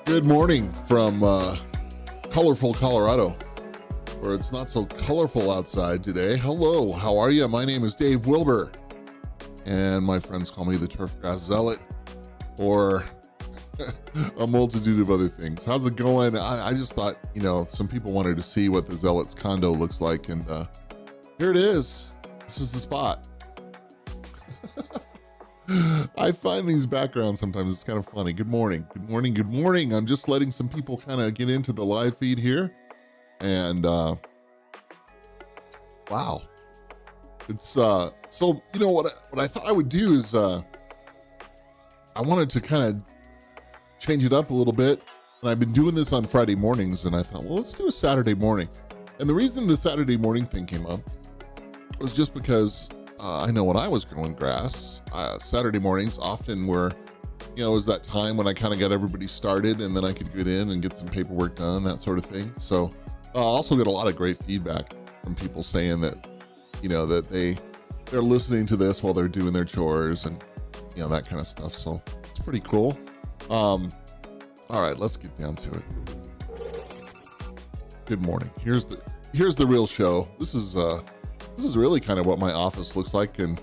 Good morning from colorful Colorado, where it's not so colorful outside today. Hello, how are you? My name is Dave Wilber, and my friends call me the Turfgrass Zealot, or a multitude of other things. How's it going? I just thought, some people wanted to see what the Zealot's condo looks like, and here it is. This is the spot. I find these backgrounds sometimes, it's kind of funny. Good morning, good morning, good morning. I'm just letting some people kind of get into the live feed here. And wow. It's so what I thought I would do is I wanted to kind of change it up a little bit. And I've been doing this on Friday mornings, and I thought, well, let's do a Saturday morning. And the reason the Saturday morning thing came up was just because I know when I was growing grass, Saturday mornings often were, it was that time when I kind of got everybody started, and then I could get in and get some paperwork done, that sort of thing. So I also get a lot of great feedback from people saying that, that they're listening to this while they're doing their chores and, that kind of stuff. So it's pretty cool. All right, let's get down to it. Good morning. Here's the real show. This is really kind of what my office looks like, and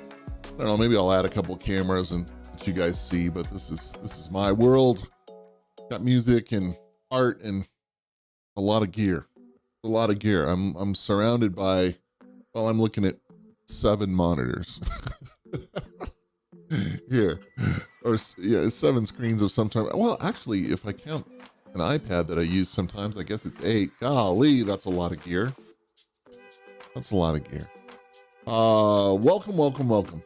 I don't know, maybe I'll add a couple of cameras and let you guys see, but this is my world. Got music and art and a lot of gear. I'm surrounded by, well, I'm looking at 7 monitors here, or 7 screens of some type. Well, actually, if I count an iPad that I use sometimes, I guess it's 8. Golly, that's a lot of gear. Welcome.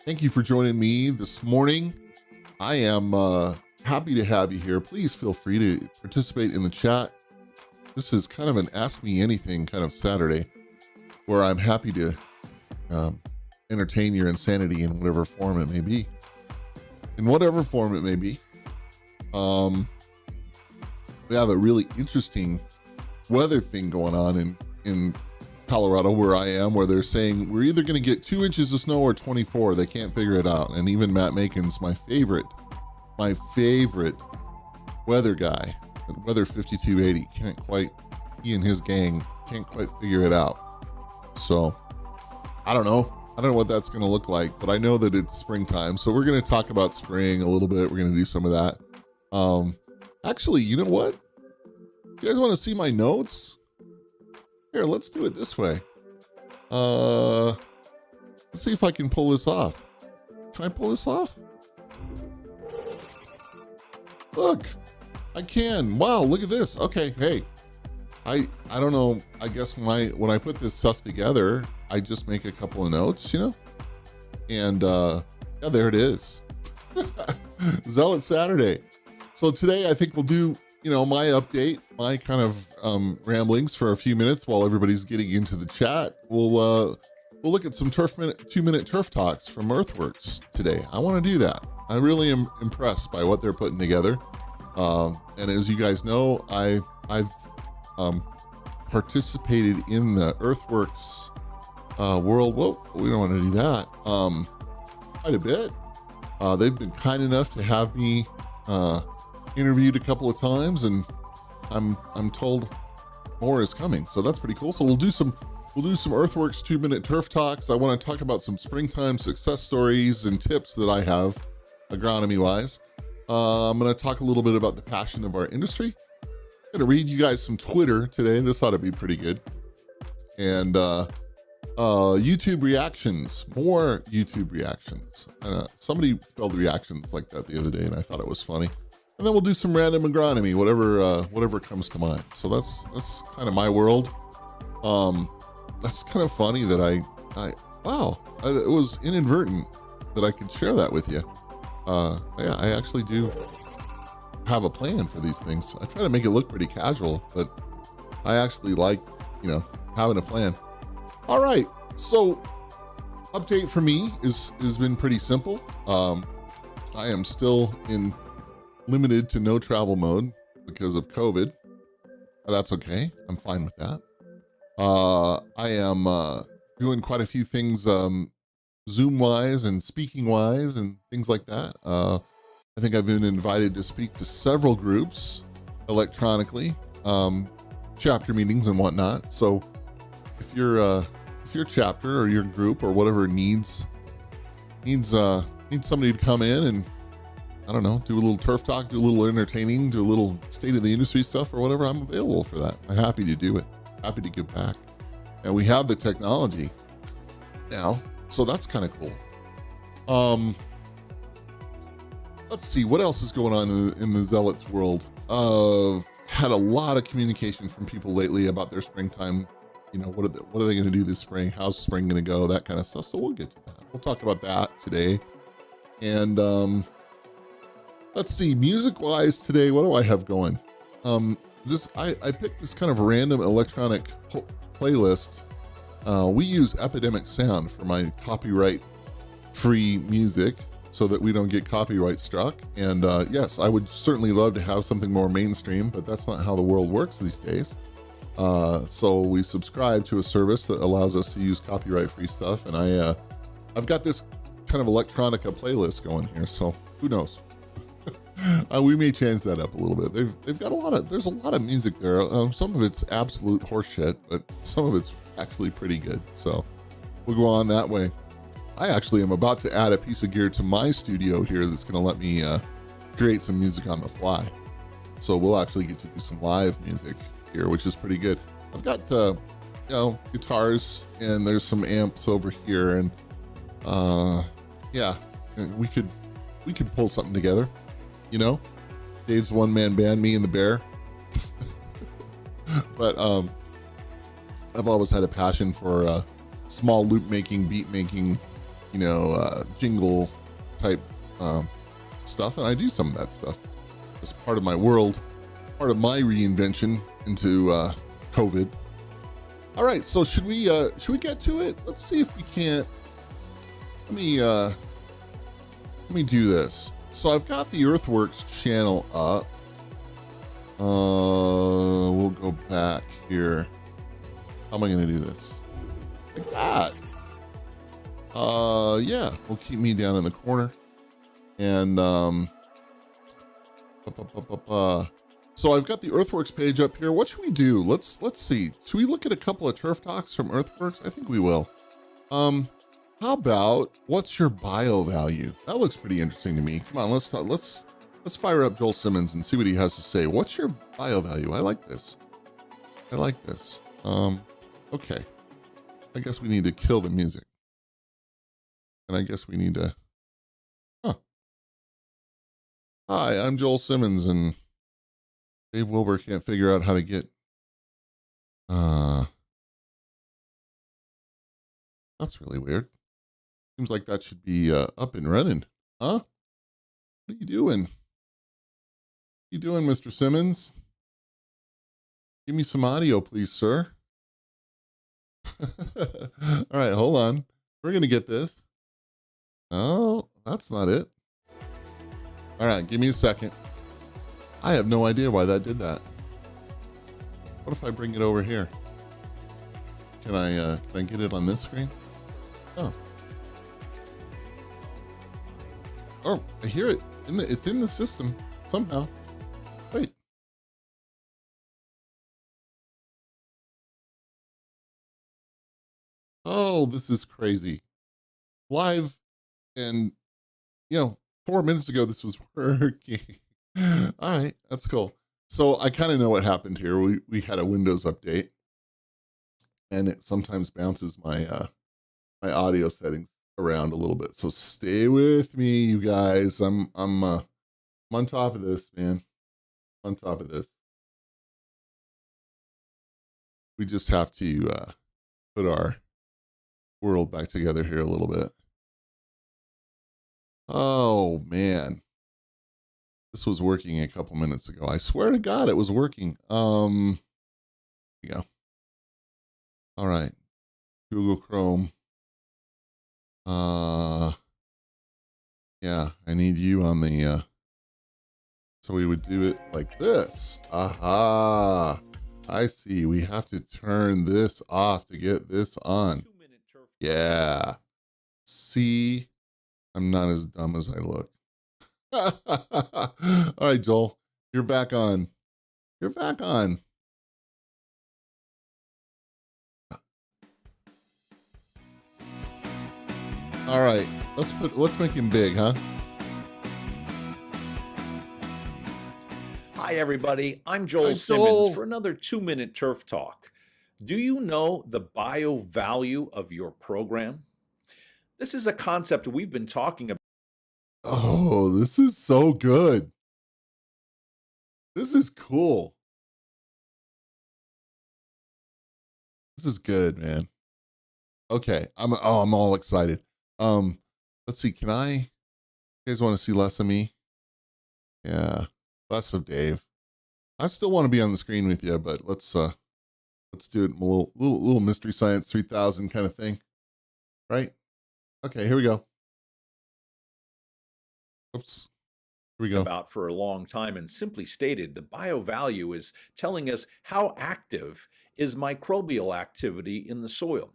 Thank you for joining me this morning. I am happy to have you here. Please feel free to participate in the chat. This is kind of an Ask Me Anything kind of Saturday, where I'm happy to entertain your insanity in whatever form it may be. We have a really interesting weather thing going on in Colorado, where I am, where they're saying we're either going to get 2 inches of snow or 24. They can't figure it out. And even Matt Macon's my favorite weather guy, Weather 5280, he and his gang can't quite figure it out. So I don't know what that's going to look like, but I know that it's springtime. So we're going to talk about spring a little bit. We're going to do some of that. Actually, you know what? You guys want to see my notes? Here, let's do it this way. Let's see if I can pull this off. Can I pull this off? Look, I can. Wow, look at this. Okay, hey, I don't know. I guess when I put this stuff together, I just make a couple of notes, and yeah, there it is. Zealot Saturday. So today I think we'll do my update, my kind of ramblings for a few minutes while everybody's getting into the chat. We'll look at some 2-minute turf talks from Earthworks today. I want to do that. I really am impressed by what they're putting together. And as you guys know, I've participated in the Earthworks world. Whoa, we don't want to do that. Quite a bit. They've been kind enough to have me interviewed a couple of times, and I'm told more is coming, so that's pretty cool. So we'll do some Earthworks 2-minute turf talks. I want to talk about some springtime success stories and tips that I have agronomy wise. I'm going to talk a little bit about the passion of our industry. I'm going to read you guys some Twitter today. This ought to be pretty good. And YouTube reactions, more YouTube reactions. Somebody spelled reactions like that the other day, and I thought it was funny. And then we'll do some random agronomy, whatever comes to mind. So that's kind of my world. That's kind of funny that it was inadvertent that I could share that with you. Yeah, I actually do have a plan for these things. I try to make it look pretty casual, but I actually like, having a plan. All right, so update for me has been pretty simple. I am still in limited to no travel mode because of COVID. That's okay. I'm fine with that. I am doing quite a few things Zoom wise and speaking wise and things like that. I think I've been invited to speak to several groups electronically, chapter meetings and whatnot. So if your chapter or your group or whatever needs somebody to come in and, I don't know, do a little turf talk, do a little entertaining, do a little state of the industry stuff or whatever, I'm available for that. I'm happy to do it. Happy to give back. And we have the technology now, so that's kind of cool. Let's see what else is going on in the Zealots world. Had a lot of communication from people lately about their springtime. You know, what are they going to do this spring? How's spring going to go? That kind of stuff. So we'll get to that. We'll talk about that today. And let's see, music-wise today, what do I have going? I picked this kind of random electronic playlist. We use Epidemic Sound for my copyright-free music so that we don't get copyright struck. And yes, I would certainly love to have something more mainstream, but that's not how the world works these days. So we subscribe to a service that allows us to use copyright-free stuff. And I've got this kind of electronica playlist going here, so who knows? We may change that up a little bit. They've got there's a lot of music there. Some of it's absolute horseshit, but some of it's actually pretty good. So we'll go on that way. I actually am about to add a piece of gear to my studio here that's going to let me create some music on the fly. So we'll actually get to do some live music here, which is pretty good. I've got guitars and there's some amps over here, and yeah, we could pull something together. You know, Dave's one-man band, me and the bear. But I've always had a passion for small loop making, beat making, jingle type stuff, and I do some of that stuff as part of my world, part of my reinvention into COVID. All right, so should we get to it? Let's see if we can't. Let me do this. So I've got the Earthworks channel up. We'll go back here. How am I going to do this? Like that. Yeah, we'll keep me down in the corner. And so I've got the Earthworks page up here. What should we do? Let's see. Should we look at a couple of turf talks from Earthworks? I think we will. How about what's your bio value? That looks pretty interesting to me. Come on, let's fire up Joel Simmons and see what he has to say. What's your bio value? I like this. Okay. I guess we need to kill the music. And I guess we need to. Hi, I'm Joel Simmons, and Dave Wilber can't figure out how to get. That's really weird. Seems like that should be up and running. Huh? What are you doing? Mr. Simmons? Give me some audio, please, sir. All right, hold on. We're going to get this. Oh, that's not it. All right, give me a second. I have no idea why that did that. What if I bring it over here? Can I get it on this screen? Oh, I hear it. It's in the system somehow. Wait. Oh, this is crazy. Live, and 4 minutes ago this was working. All right, that's cool. So I kind of know what happened here. We had a Windows update, and it sometimes bounces my my audio settings around a little bit. So stay with me, you guys. I'm on top of this, man. On top of this. We just have to put our world back together here a little bit. Oh man. This was working a couple minutes ago. I swear to God it was working. Here we go. All right. Google Chrome. Yeah, I need you on the so we would do it like this. Aha. I see. We have to turn this off to get this on. Yeah. See, I'm not as dumb as I look. All right, Joel, you're back on. You're back on. All right, let's make him big, huh? Hi, everybody. I'm Joel Hi, Simmons Joel. for another 2-minute Turf Talk. Do you know the bio value of your program? This is a concept we've been talking about. Oh, this is so good. This is cool. This is good, man. Okay, I'm all excited. Let's see. Can you guys want to see less of me? Yeah, less of Dave. I still want to be on the screen with you, but let's do it in a little Mystery Science 3000 kind of thing, right? Okay, here we go. Oops. Here we go. About for a long time, and simply stated, the bio value is telling us how active is microbial activity in the soil.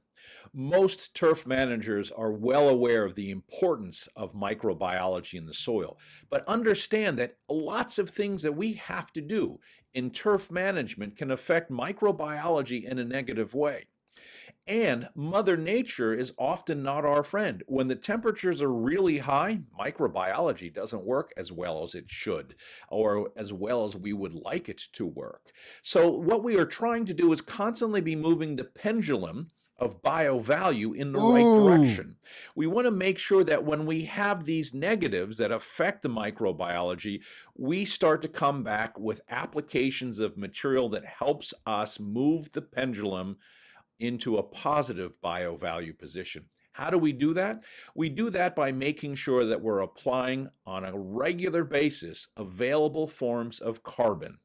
Most turf managers are well aware of the importance of microbiology in the soil, but understand that lots of things that we have to do in turf management can affect microbiology in a negative way. And Mother Nature is often not our friend. When the temperatures are really high, microbiology doesn't work as well as it should, or as well as we would like it to work. So, what we are trying to do is constantly be moving the pendulum of bio value in the right direction. We want to make sure that when we have these negatives that affect the microbiology, we start to come back with applications of material that helps us move the pendulum into a positive bio value position. How do we do that? We do that by making sure that we're applying on a regular basis available forms of carbon.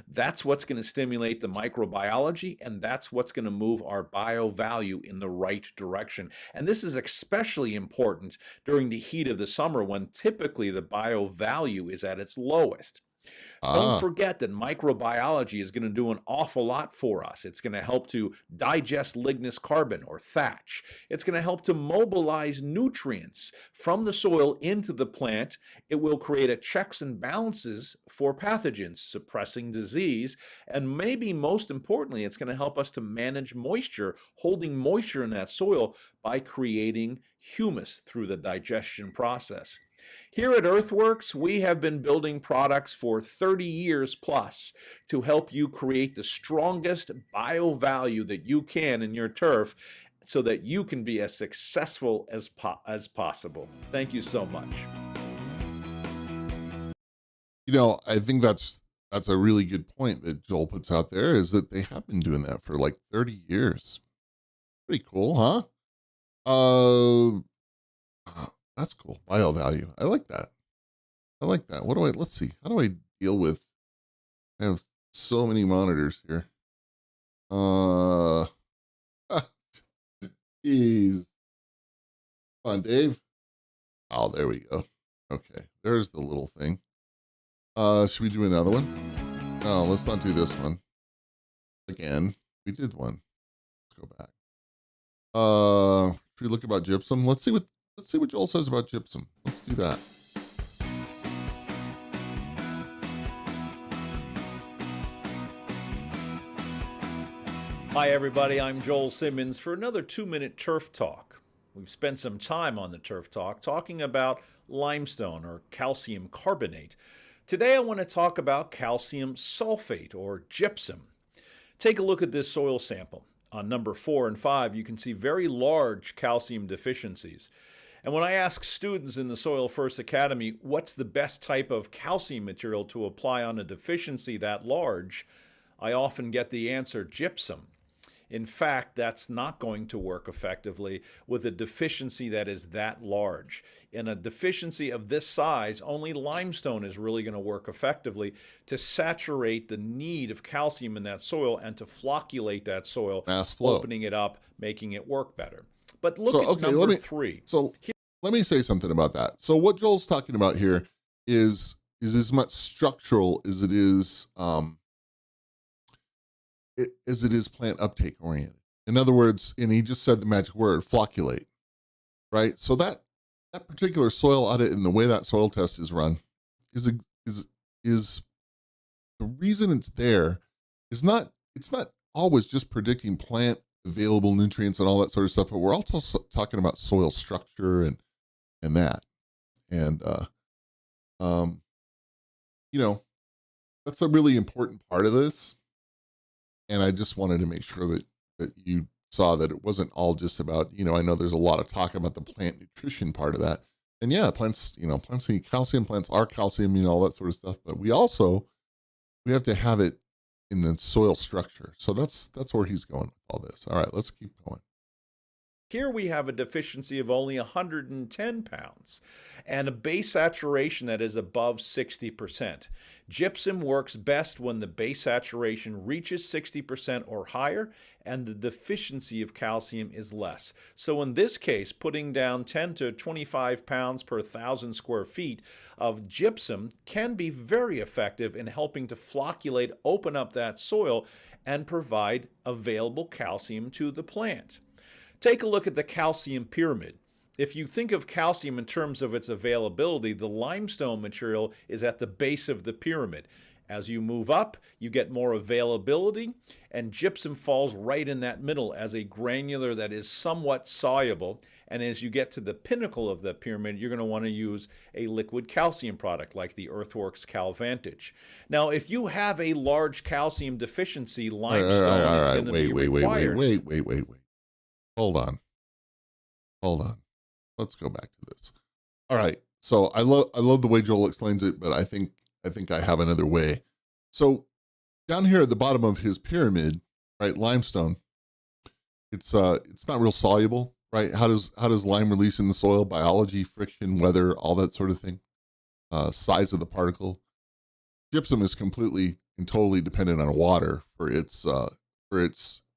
That's what's going to stimulate the microbiology, and that's what's going to move our bio value in the right direction. And this is especially important during the heat of the summer when typically the bio value is at its lowest. Don't forget that microbiology is going to do an awful lot for us. It's going to help to digest lignous carbon or thatch. It's going to help to mobilize nutrients from the soil into the plant. It will create a checks and balances for pathogens, suppressing disease. And maybe most importantly, it's going to help us to manage moisture, holding moisture in that soil by creating humus through the digestion process. Here at Earthworks, we have been building products for 30 years plus to help you create the strongest bio value that you can in your turf so that you can be as successful as possible. Thank you so much. You know, I think that's a really good point that Joel puts out there, is that they have been doing that for like 30 years. Pretty cool, huh? That's cool. Bio value. I like that. Let's see. How do I deal with, I have so many monitors here. Jeez. Come on, Dave. Oh, there we go. Okay. There's the little thing. Should we do another one? No, let's not do this one. Again, we did one. Let's go back. Should we look about gypsum? Let's see what Joel says about gypsum. Let's do that. Hi, everybody. I'm Joel Simmons for another 2-minute Turf Talk. We've spent some time on the Turf Talk talking about limestone or calcium carbonate. Today, I want to talk about calcium sulfate or gypsum. Take a look at this soil sample. On number 4 and 5, you can see very large calcium deficiencies. And when I ask students in the Soil First Academy, what's the best type of calcium material to apply on a deficiency that large, I often get the answer gypsum. In fact, that's not going to work effectively with a deficiency that is that large. In a deficiency of this size, only limestone is really going to work effectively to saturate the need of calcium in that soil and to flocculate that soil, mass flow, opening it up, making it work better. But look at number 3. So let me say something about that. So what Joel's talking about here is as much structural as it is plant uptake oriented. In other words, and he just said the magic word, flocculate, right? So that particular soil audit and the way that soil test is run is the reason it's there is it's not always just predicting plant available nutrients and all that sort of stuff, but we're also talking about soil structure and that. And um, you know, that's a really important part of this. And I just wanted to make sure that you saw that it wasn't all just about, I know there's a lot of talk about the plant nutrition part of that. And yeah, plants need calcium, plants are calcium, all that sort of stuff. But we have to have it in the soil structure. So that's where he's going with all this. All right, let's keep going. Here we have a deficiency of only 110 pounds and a base saturation that is above 60%. Gypsum works best when the base saturation reaches 60% or higher and the deficiency of calcium is less. So in this case, putting down 10 to 25 pounds per 1,000 square feet of gypsum can be very effective in helping to flocculate, open up that soil, and provide available calcium to the plant. Take a look at the calcium pyramid. If you think of calcium in terms of its availability, the limestone material is at the base of the pyramid. As you move up, you get more availability, and gypsum falls right in that middle as a granular that is somewhat soluble. And as you get to the pinnacle of the pyramid, you're going to want to use a liquid calcium product like the Earthworks CalVantage. Now, if you have a large calcium deficiency, limestone is going to be required. Wait. Hold on. Let's go back to this. All right. So I love the way Joel explains it, but I think I have another way. So down here at the bottom of his pyramid, right, limestone, it's not real soluble, right? How does lime release in the soil? Biology, friction, weather, all that sort of thing. Size of the particle. Gypsum is completely and totally dependent on water for its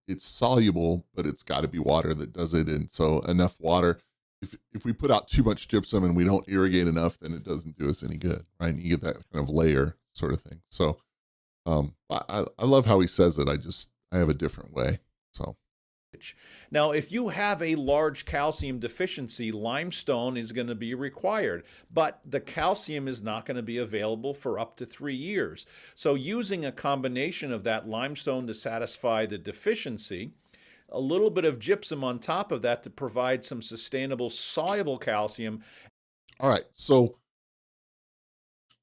it's soluble, but it's got to be water that does it. And so enough water, if we put out too much gypsum and we don't irrigate enough, then it doesn't do us any good, right? And you get that kind of layer sort of thing. So I love how he says it. I have a different way. So. Now, if you have a large calcium deficiency, limestone is going to be required, but the calcium is not going to be available for up to 3 years. So using a combination of that limestone to satisfy the deficiency, a little bit of gypsum on top of that to provide some sustainable soluble calcium. All right, so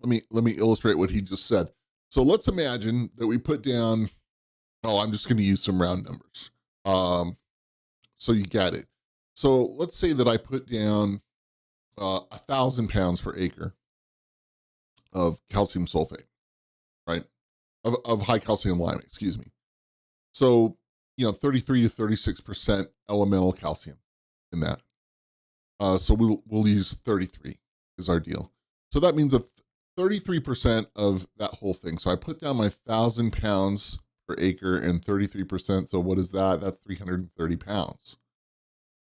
let me illustrate what he just said. So let's imagine that we put down, I'm just going to use some round numbers. So you get it. So let's say that I put down 1,000 pounds per acre of calcium sulfate, right? Of high calcium lime, excuse me. So, 33 to 36% elemental calcium in that. So we'll use 33 is our deal. So that means 33% of that whole thing. So I put down my 1,000 pounds per acre and 33%. So what is that? That's 330 pounds,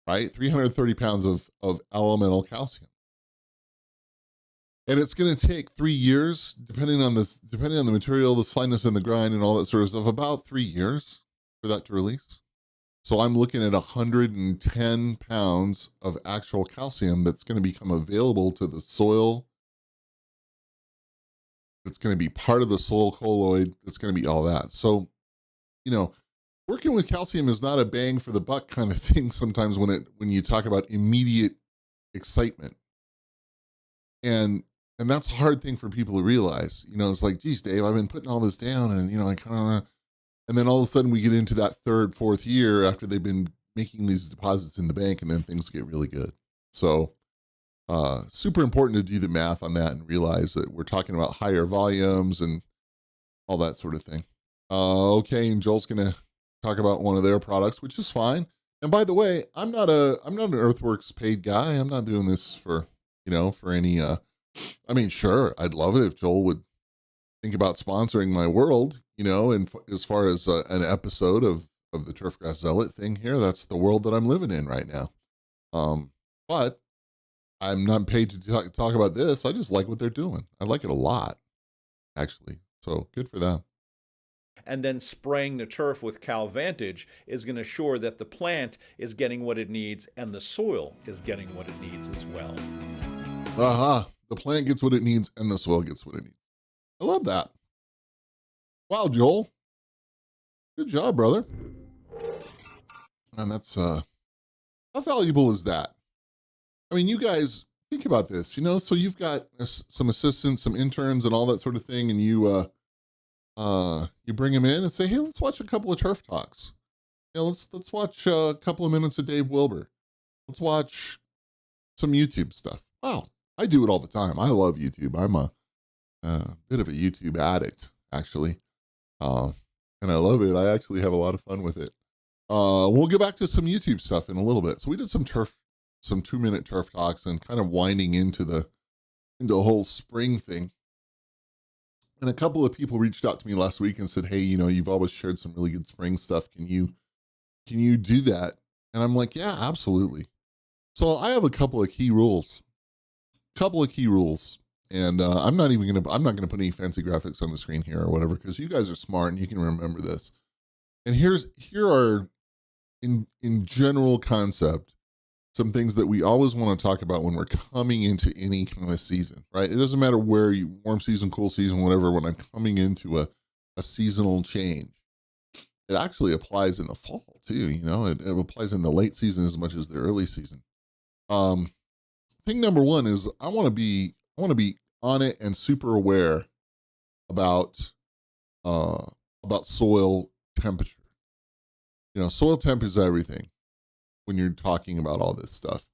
right? 330 pounds of elemental calcium. And it's going to take 3 years, depending on the material, the fineness in the grind and all that sort of stuff, about 3 years for that to release. So I'm looking at 110 pounds of actual calcium that's going to become available to the soil. It's going to be part of the soil colloid. It's going to be all that. So, working with calcium is not a bang for the buck kind of thing sometimes when you talk about immediate excitement. And that's a hard thing for people to realize. It's like, geez, Dave, I've been putting all this down and, I kind of, and then all of a sudden we get into that third, fourth year after they've been making these deposits in the bank, and then things get really good. So super important to do the math on that and realize that we're talking about higher volumes and all that sort of thing. Okay, and Joel's going to talk about one of their products, which is fine. And by the way, I'm not an Earthworks paid guy. I'm not doing this for any, sure, I'd love it if Joel would think about sponsoring my world, and as far as an episode of the Turfgrass Zealot thing here, that's the world that I'm living in right now. But I'm not paid to talk about this. I just like what they're doing. I like it a lot, actually. So good for them. And then spraying the turf with CalVantage is going to assure that the plant is getting what it needs and the soil is getting what it needs as well. The plant gets what it needs and the soil gets what it needs. I love that. Wow, Joel. Good job, brother. And that's how valuable is that? I mean, you guys think about this, so you've got some assistants, some interns and all that sort of thing, and you bring them in and say, hey, let's watch a couple of turf talks. Let's watch a couple of minutes of Dave Wilber. Let's watch some YouTube stuff. Wow, I do it all the time. I love YouTube. I'm a bit of a YouTube addict, actually. And I love it. I actually have a lot of fun with it. We'll get back to some YouTube stuff in a little bit. So we did some 2-minute turf talks and kind of winding into the whole spring thing. And a couple of people reached out to me last week and said, hey, you've always shared some really good spring stuff. Can you do that? And I'm like, yeah, absolutely. So I have a couple of key rules. And I'm not going to put any fancy graphics on the screen here or whatever, because you guys are smart and you can remember this. And here are in general concept, some things that we always want to talk about when we're coming into any kind of season, right? It doesn't matter where you, warm season, cool season, whatever, when I'm coming into a seasonal change. It actually applies in the fall too, it applies in the late season as much as the early season. Thing number one is I want to be on it and super aware about soil temperature. Soil temp is everything when you're talking about all this stuff.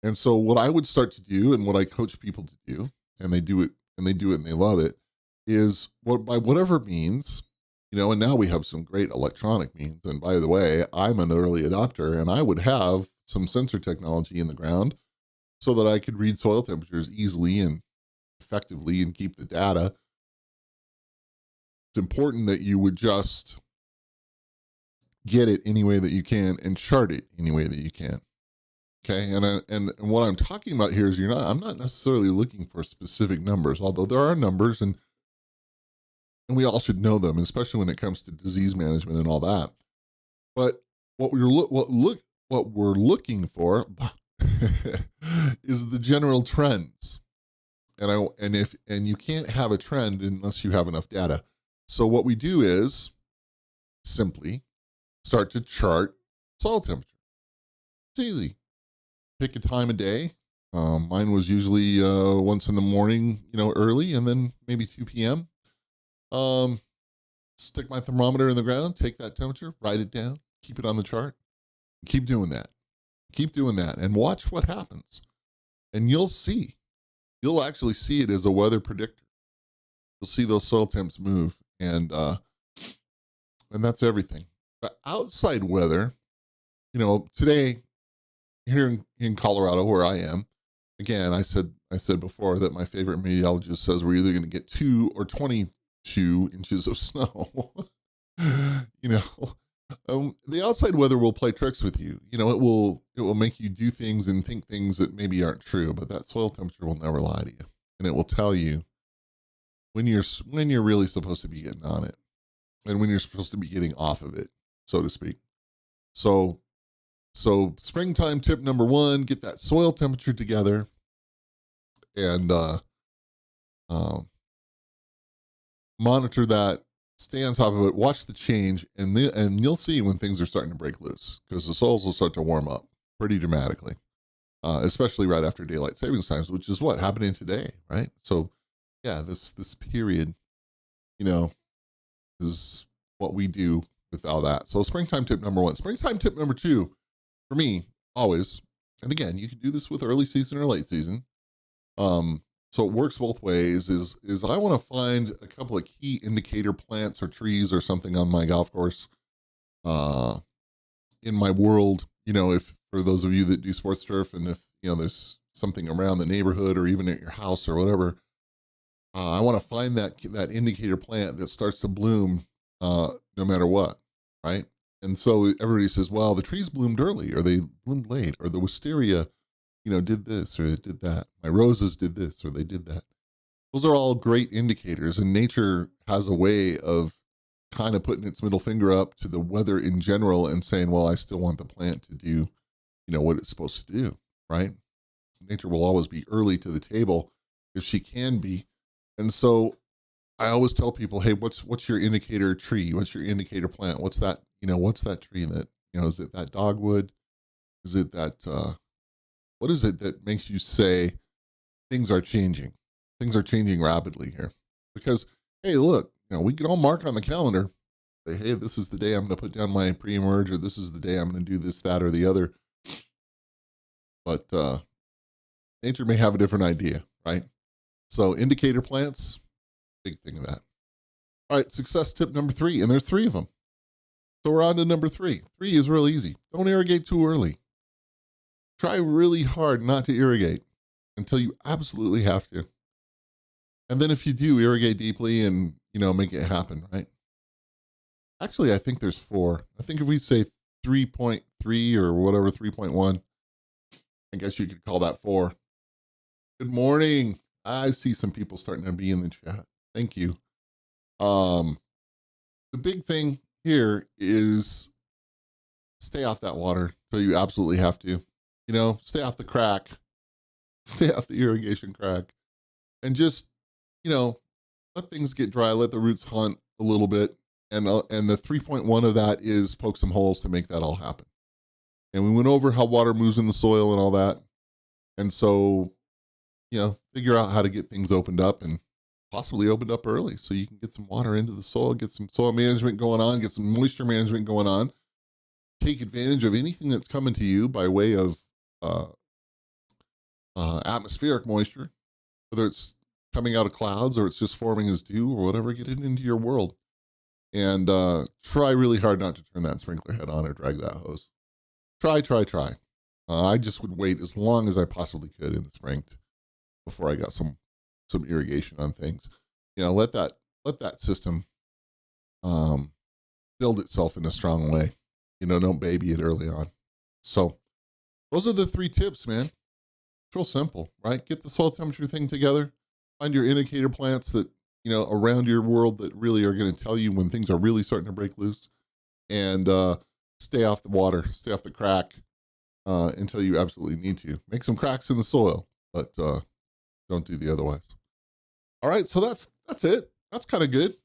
And so what I would start to do, and what I coach people to do, and they do it and they love it, is by whatever means, and now we have some great electronic means. And by the way, I'm an early adopter, and I would have some sensor technology in the ground so that I could read soil temperatures easily and effectively and keep the data. It's important that you would just get it any way that you can and chart it any way that you can. Okay. And what I'm talking about here is I'm not necessarily looking for specific numbers, although there are numbers and we all should know them, especially when it comes to disease management and all that. But what we're looking for is the general trends. And you can't have a trend unless you have enough data. So what we do is simply start to chart soil temperature. It's easy. Pick a time of day. Mine was usually once in the morning, early, and then maybe 2 p.m. Stick my thermometer in the ground, take that temperature, write it down, keep it on the chart. Keep doing that. And watch what happens. And you'll actually see it as a weather predictor. You'll see those soil temps move, and that's everything. But outside weather, today here in Colorado, where I am, again, I said before that my favorite meteorologist says we're either going to get 2 or 22 inches of snow. The outside weather will play tricks with you. It will make you do things and think things that maybe aren't true, but that soil temperature will never lie to you. And it will tell you when you're really supposed to be getting on it and when you're supposed to be getting off of it, so to speak. So springtime tip number 1, get that soil temperature together and monitor that. Stay on top of it, watch the change, and you'll see when things are starting to break loose, because the soils will start to warm up pretty dramatically, especially right after daylight savings times, which is what happening today, right? So, yeah, this period, is what we do with all that. So, springtime tip number 1. Springtime tip number 2, for me, always, and again, you can do this with early season or late season. So it works both ways, is I want to find a couple of key indicator plants or trees or something on my golf course, in my world, if for those of you that do sports turf, and if, there's something around the neighborhood or even at your house or whatever, I want to find that indicator plant that starts to bloom, no matter what. Right. And so everybody says, well, the trees bloomed early or they bloomed late, or the wisteria, did this or it did that. My roses did this or they did that. Those are all great indicators, and nature has a way of kind of putting its middle finger up to the weather in general and saying, well, I still want the plant to do, what it's supposed to do, right? Nature will always be early to the table if she can be. And so I always tell people, hey, what's your indicator tree? What's your indicator plant? What's that? What's that tree that, is it that dogwood? Is it that, what is it that makes you say things are changing? Things are changing rapidly here. Because, hey, look, we can all mark on the calendar, say, hey, this is the day I'm going to put down my pre-emerge, or this is the day I'm going to do this, that, or the other. But nature may have a different idea, right? So indicator plants, big thing of that. All right, success tip number 3, and there's 3 of them. So we're on to number 3. 3 is real easy. Don't irrigate too early. Try really hard not to irrigate until you absolutely have to. And then if you do, irrigate deeply and, make it happen, right? Actually, I think there's 4. I think if we say 3.3 or whatever, 3.1, I guess you could call that 4. Good morning. I see some people starting to be in the chat. Thank you. The big thing here is stay off that water till you absolutely have to. Stay off the crack, stay off the irrigation crack, and just, let things get dry, let the roots hunt a little bit. And the 3.1 of that is poke some holes to make that all happen. And we went over how water moves in the soil and all that. And so, figure out how to get things opened up and possibly opened up early so you can get some water into the soil, get some soil management going on, get some moisture management going on, take advantage of anything that's coming to you by way of atmospheric moisture, whether it's coming out of clouds or it's just forming as dew or whatever, get it into your world. And try really hard not to turn that sprinkler head on or drag that hose. Try. I just would wait as long as I possibly could in the spring before I got some irrigation on things. Let that system build itself in a strong way. Don't baby it early on. So those are the 3 tips, man. It's real simple, right? Get the soil temperature thing together. Find your indicator plants that, around your world that really are going to tell you when things are really starting to break loose. And stay off the water, stay off the crack until you absolutely need to. Make some cracks in the soil, but don't do the otherwise. All right, so that's it. That's kind of good.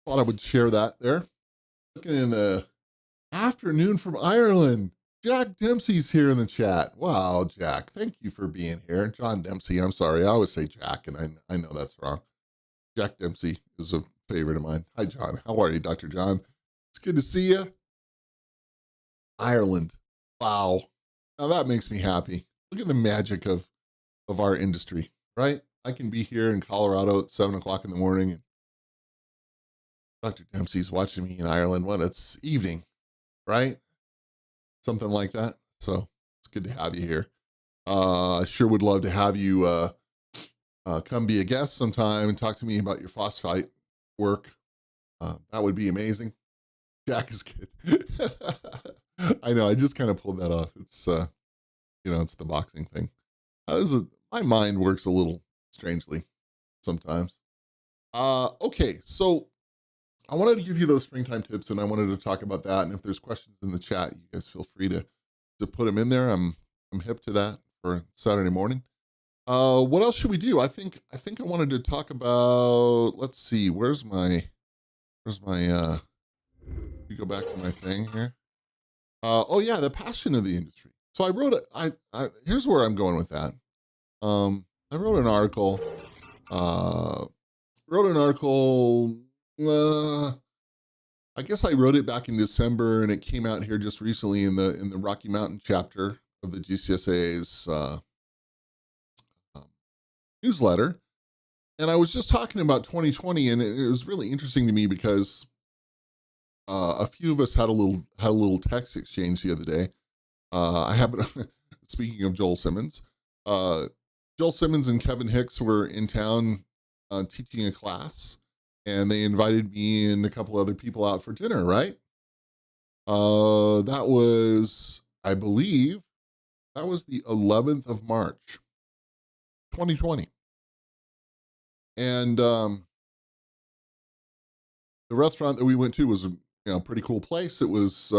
Thought I would share that there. Looking in the afternoon from Ireland. Jack Dempsey's here in the chat. Wow, Jack, thank you for being here. John Dempsey, I'm sorry. I always say Jack, and I know that's wrong. Jack Dempsey is a favorite of mine. Hi, John. How are you, Dr. John? It's good to see you. Ireland. Wow. Now that makes me happy. Look at the magic of our industry, right? I can be here in Colorado at 7 o'clock in the morning, and Dr. Dempsey's watching me in Ireland when it's evening, right? Something like that. So it's good to have you here. I sure would love to have you come be a guest sometime and talk to me about your phosphite work. That would be amazing. Jack is good. I know. I just kind of pulled that off. It's it's the boxing thing. My mind works a little strangely sometimes. Okay, so I wanted to give you those springtime tips, and I wanted to talk about that. And if there's questions in the chat, you guys feel free to put them in there. I'm hip to that for Saturday morning. What else should we do? I think I wanted to talk about. Let's see. Where's my? You go back to my thing here. Oh yeah, the passion of the industry. So I wrote it. Here's where I'm going with that. I wrote an article. I guess I wrote it back in December, and it came out here just recently in the Rocky Mountain chapter of the GCSA's newsletter. And I was just talking about 2020, and it was really interesting to me because a few of us had a little text exchange the other day. I happened, speaking of Joel Simmons, Joel Simmons and Kevin Hicks were in town teaching a class, and they invited me and a couple other people out for dinner, right? That was, I believe, that was the 11th of March, 2020. And the restaurant that we went to was a pretty cool place. It was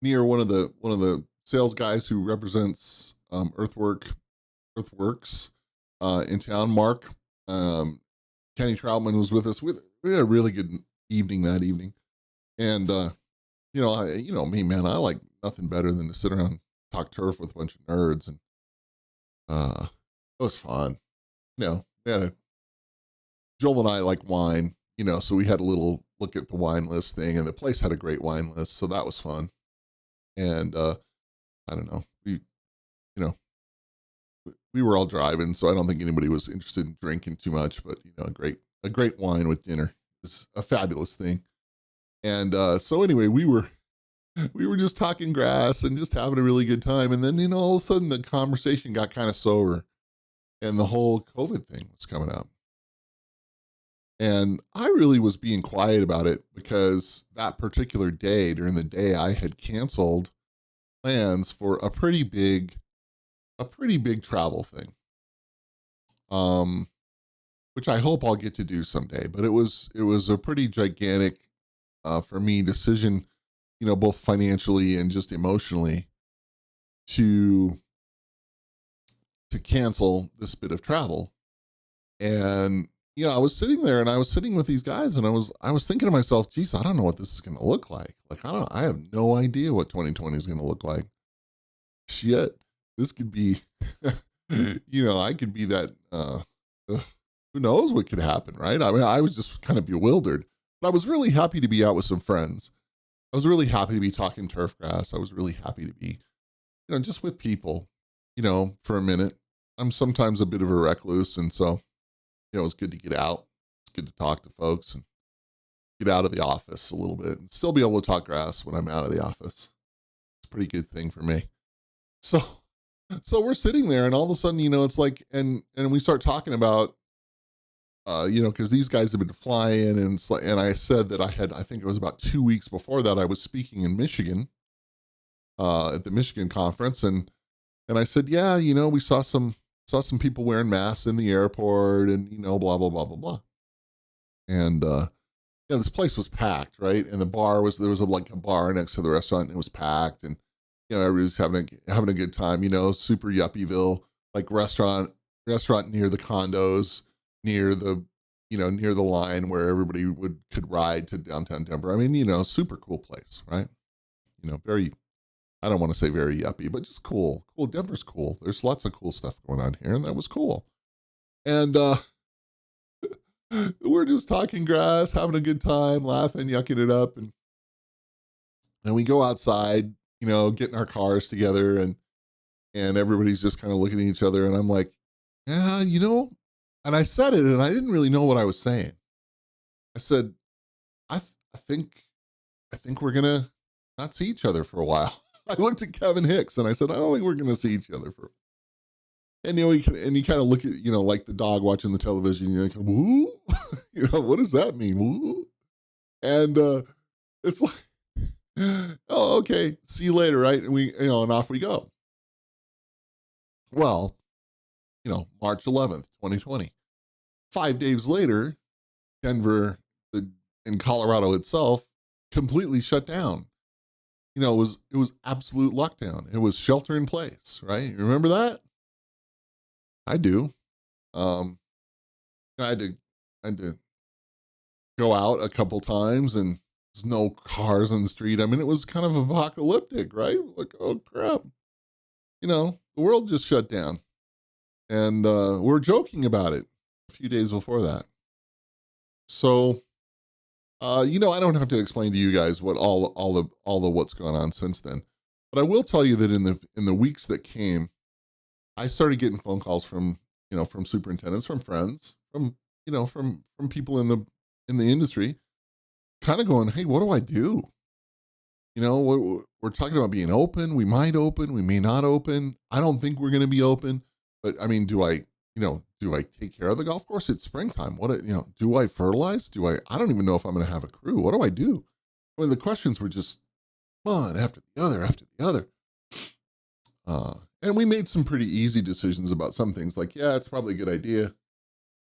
near one of the sales guys who represents Earthworks in town, Mark. Kenny Troutman was with us. We had a really good evening that evening. And, you know me, man, I like nothing better than to sit around and talk turf with a bunch of nerds. And it was fun. You know, Joel and I like wine, you know, so we had a little look at the wine list thing, and the place had a great wine list. So that was fun. And I don't know. You know, we were all driving, so I don't think anybody was interested in drinking too much, but you know, a great wine with dinner is a fabulous thing. And so anyway, we were just talking grass and just having a really good time. And then, you know, all of a sudden the conversation got kind of sober, and the whole COVID thing was coming up. And I really was being quiet about it because that particular day, during the day, I had canceled plans for a pretty big travel thing. Which I hope I'll get to do someday, but it was a pretty gigantic, for me, decision, you know, both financially and just emotionally, to cancel this bit of travel. And, you know, I was sitting there and I was sitting with these guys, and I was thinking to myself, geez, I don't know what this is going to look like. Like, I have no idea what 2020 is going to look like. Shit, this could be, you know, I could be that, who knows what could happen, right? I mean, I was just kind of bewildered, but I was really happy to be out with some friends. I was really happy to be talking turfgrass. I was really happy to be, you know, just with people, you know, for a minute. I'm sometimes a bit of a recluse. And so, you know, it's good to get out. It's good to talk to folks and get out of the office a little bit and still be able to talk grass when I'm out of the office. It's a pretty good thing for me. So we're sitting there, and all of a sudden, you know, it's like, and we start talking about, you know, because these guys have been flying, and it's like, and I said that I think it was about 2 weeks before that, I was speaking in Michigan, at the Michigan conference, and I said, yeah, you know, we saw some people wearing masks in the airport, and you know, blah blah blah blah blah, and yeah, this place was packed, right, and there was like a bar next to the restaurant, and it was packed, and you know, everybody's having a good time, you know, super yuppieville, like restaurant near the condos, near the, you know, near the line where everybody could ride to downtown Denver. I mean, you know, super cool place, right? You know, very, I don't want to say very yuppie, but just cool. Cool. Denver's cool. There's lots of cool stuff going on here, and that was cool. And we're just talking grass, having a good time, laughing, yucking it up, and we go outside, you know, getting our cars together, and everybody's just kind of looking at each other, and I'm like, yeah, you know, and I said it, and I didn't really know what I was saying. I said, I think we're gonna not see each other for a while. I looked at Kevin Hicks and I said, I don't think we're gonna see each other for. And you know, you kind of look at, you know, like the dog watching the television. You know, kind of, woo, you know, what does that mean? Woo? And it's like, oh, okay, see you later, right? And we, you know, and off we go. Well, you know, March 11th, 2020. 5 days later, Denver, in Colorado itself, completely shut down. You know, it was absolute lockdown. It was shelter in place, right? You remember that? I do. I had to go out a couple times, and there's no cars on the street. I mean, it was kind of apocalyptic, right? Like, oh crap. You know, the world just shut down. And we're joking about it a few days before that. So, you know, I don't have to explain to you guys what all the what's gone on since then, but I will tell you that in the weeks that came, I started getting phone calls from, you know, from superintendents, from friends, from, you know, from people in the industry, kind of going, hey, what do I do? You know, we're talking about being open. We might open, we may not open. I don't think we're going to be open, but I mean, do I take care of the golf course? It's springtime. You know, do I fertilize? I don't even know if I'm going to have a crew. What do I do? I mean, the questions were just one after the other. And we made some pretty easy decisions about some things, like, yeah, it's probably a good idea.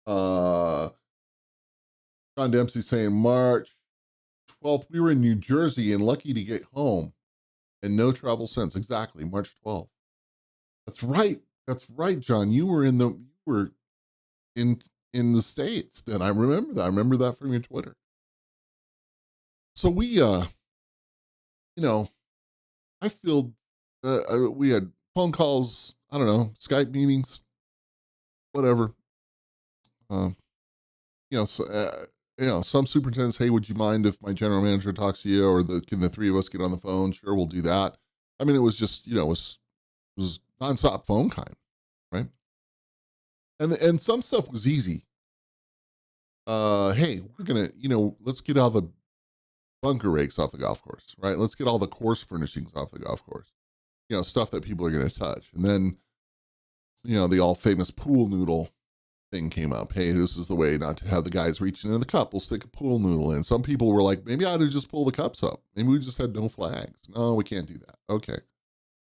John Dempsey saying March 12th, we were in New Jersey and lucky to get home, and no travel since. Exactly, March 12th. That's right, John. You were in in the States. And I remember that. I remember that from your Twitter. So we, I feel we had phone calls, I don't know, Skype meetings, whatever. Um, some superintendents, hey, would you mind if my general manager talks to you, or can the three of us get on the phone? Sure, we'll do that. I mean, it was just, it was nonstop phone time, right? And some stuff was easy. Hey, we're gonna, let's get all the bunker rakes off the golf course, right? Let's get all the course furnishings off the golf course. Stuff that people are gonna touch. And then, the all famous pool noodle thing came up. Hey, this is the way not to have the guys reaching in the cup. We'll stick a pool noodle in. Some people were like, maybe I ought to just pull the cups up. Maybe we just had no flags. No, we can't do that. Okay.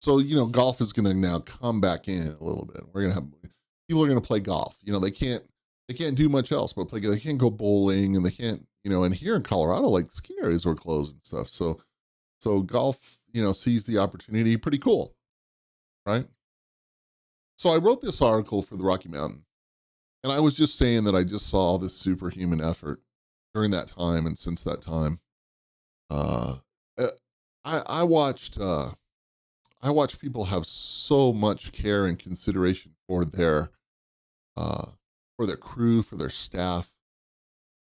So, golf is going to now come back in a little bit. We're going to have, people are going to play golf. They can't do much else but play. They can't go bowling, and they can't, and here in Colorado, like, ski areas were closed and stuff. So golf, sees the opportunity. Pretty cool. Right. So I wrote this article for the Rocky Mountain. And I was just saying that I just saw this superhuman effort during that time, and since that time, I watched people have so much care and consideration for their crew, for their staff.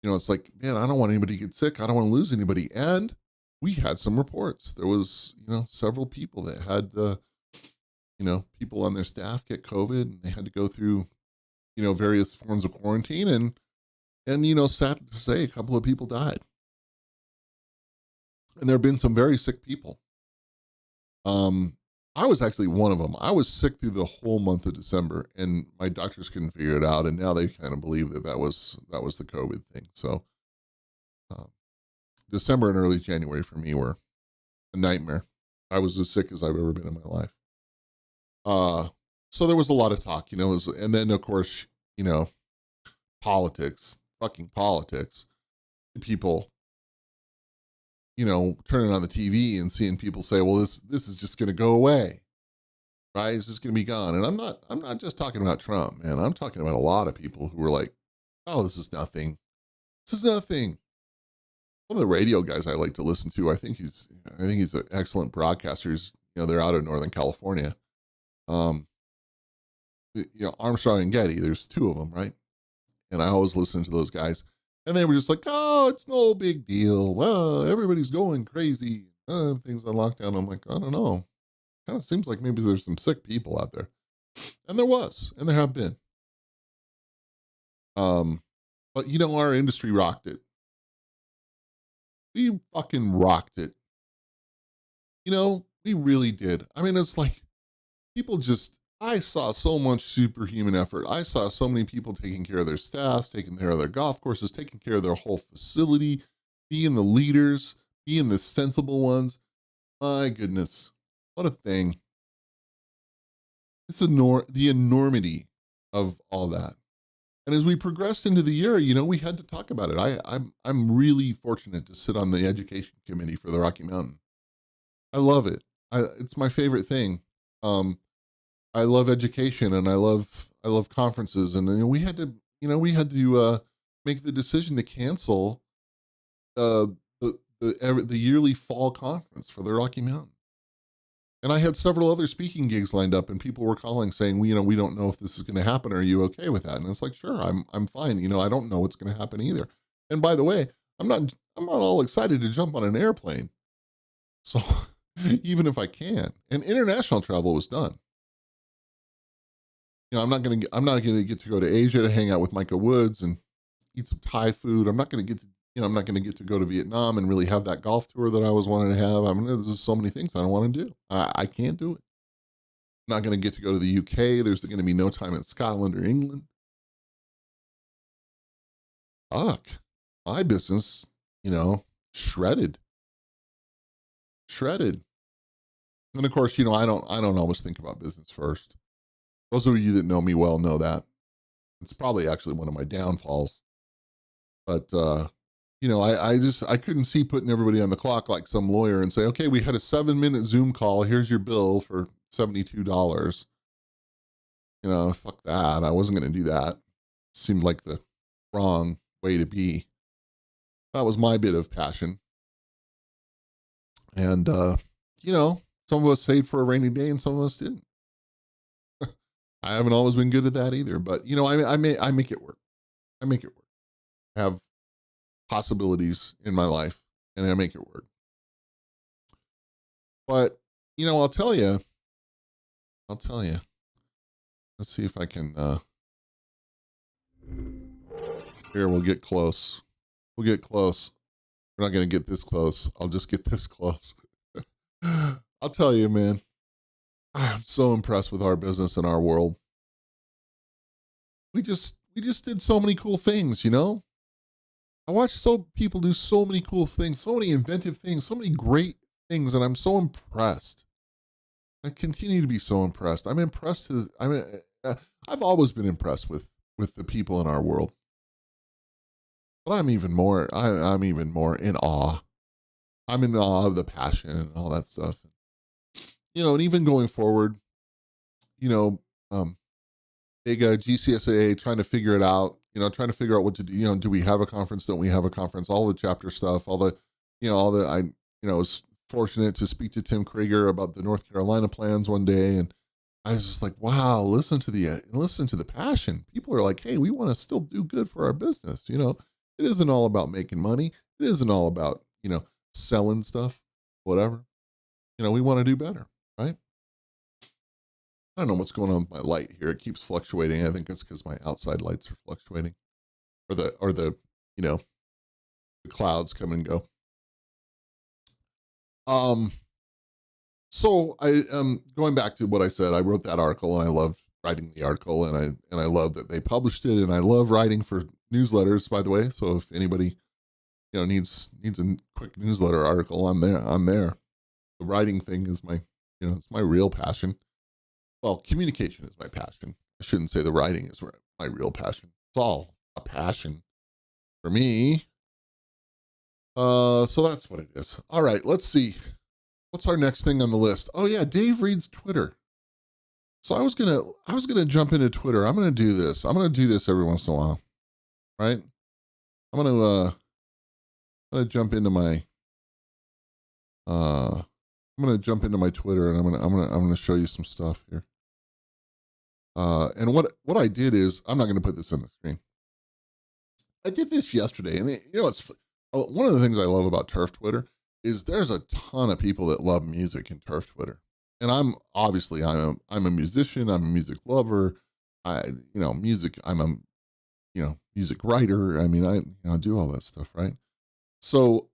It's like, man, I don't want anybody to get sick. I don't want to lose anybody. And we had some reports. There was, several people that had, people on their staff get COVID, and they had to go through various forms of quarantine, and sad to say, a couple of people died. And there have been some very sick people. I was actually one of them. I was sick through the whole month of December, and my doctors couldn't figure it out. And now they kind of believe that was the COVID thing. So, December and early January for me were a nightmare. I was as sick as I've ever been in my life. So there was a lot of talk, and then of course, politics, fucking politics, people, turning on the TV and seeing people say, well, this is just going to go away, right? It's just going to be gone. And I'm not just talking about Trump, man. I'm talking about a lot of people who were like, oh, this is nothing. This is nothing. One of the radio guys I like to listen to, I think he's an excellent broadcaster. They're out of Northern California. Armstrong and Getty, there's two of them, right? And I always listen to those guys, and they were just like, oh, it's no big deal. Well, everybody's going crazy. Things on lockdown. I'm like, I don't know. Kind of seems like maybe there's some sick people out there. And there was, and there have been. But our industry rocked it. We fucking rocked it. We really did. I mean, it's like I saw so much superhuman effort. I saw so many people taking care of their staffs, taking care of their golf courses, taking care of their whole facility, being the leaders, being the sensible ones. My goodness, what a thing. It's the enormity of all that. And as we progressed into the year, we had to talk about it. I'm really fortunate to sit on the education committee for the Rocky Mountain. I love it. It's my favorite thing. I love education, and I love conferences, and we had to make the decision to cancel the yearly fall conference for the Rocky Mountain. And I had several other speaking gigs lined up, and people were calling saying, we don't know if this is going to happen. Are you okay with that? And it's like, sure, I'm fine. I don't know what's going to happen either. And by the way, I'm not all excited to jump on an airplane. So even if I can, and international travel was done. I'm not going to get to go to Asia to hang out with Micah Woods and eat some Thai food. I'm not going to get to go to Vietnam and really have that golf tour that I was wanting to have. I mean, there's just so many things I don't want to do. I can't do it. I'm not going to get to go to the UK. There's going to be no time in Scotland or England. Fuck. My business, shredded. And of course, I don't always think about business first. Those of you that know me well know that. It's probably actually one of my downfalls. But, I couldn't see putting everybody on the clock like some lawyer and say, okay, we had a 7-minute Zoom call. Here's your bill for $72. Fuck that. I wasn't going to do that. seemed like the wrong way to be. That was my bit of passion. And, some of us saved for a rainy day and some of us didn't. I haven't always been good at that either, but I make it work. I make it work. I have possibilities in my life and I make it work. But, I'll tell you, let's see if I can, here, we'll get close. We're not going to get this close. I'll just get this close. I'll tell you, man, I'm so impressed with our business and our world. We just did so many cool things, I watched people do so many cool things, so many inventive things, so many great things, and I'm so impressed. I continue to be so impressed. I'm impressed. I've always been impressed with the people in our world, but I'm even more in awe. I'm in awe of the passion and all that stuff. And even going forward, big GCSAA trying to figure it out, trying to figure out what to do. Do we have a conference? Don't we have a conference? All the chapter stuff, I was fortunate to speak to Tim Krieger about the North Carolina plans one day. And I was just like, wow, listen to the passion. People are like, hey, we want to still do good for our business. It isn't all about making money. It isn't all about, selling stuff, whatever. We want to do better, right? I don't know what's going on with my light here. It keeps fluctuating. I think it's because my outside lights are fluctuating, or the clouds come and go. So I going back to what I said. I wrote that article, and I love writing the article, and I love that they published it, and I love writing for newsletters, by the way. So if anybody needs a quick newsletter article, I'm there. The writing thing is my it's my real passion. Well, communication is my passion. I shouldn't say the writing is my real passion. It's all a passion for me. So that's what it is. All right, let's see. What's our next thing on the list? Oh yeah, Dave reads Twitter. So I was gonna jump into Twitter. I'm gonna do this. I'm gonna do this every once in a while, right? I'm gonna jump into my Twitter, and I'm gonna show you some stuff here. And what I did is, I'm not gonna put this on the screen. I did this yesterday, and it's one of the things I love about Turf Twitter is there's a ton of people that love music in Turf Twitter. And I'm a musician, I'm a music lover. Music, I'm a music writer. I mean, I do all that stuff, right? So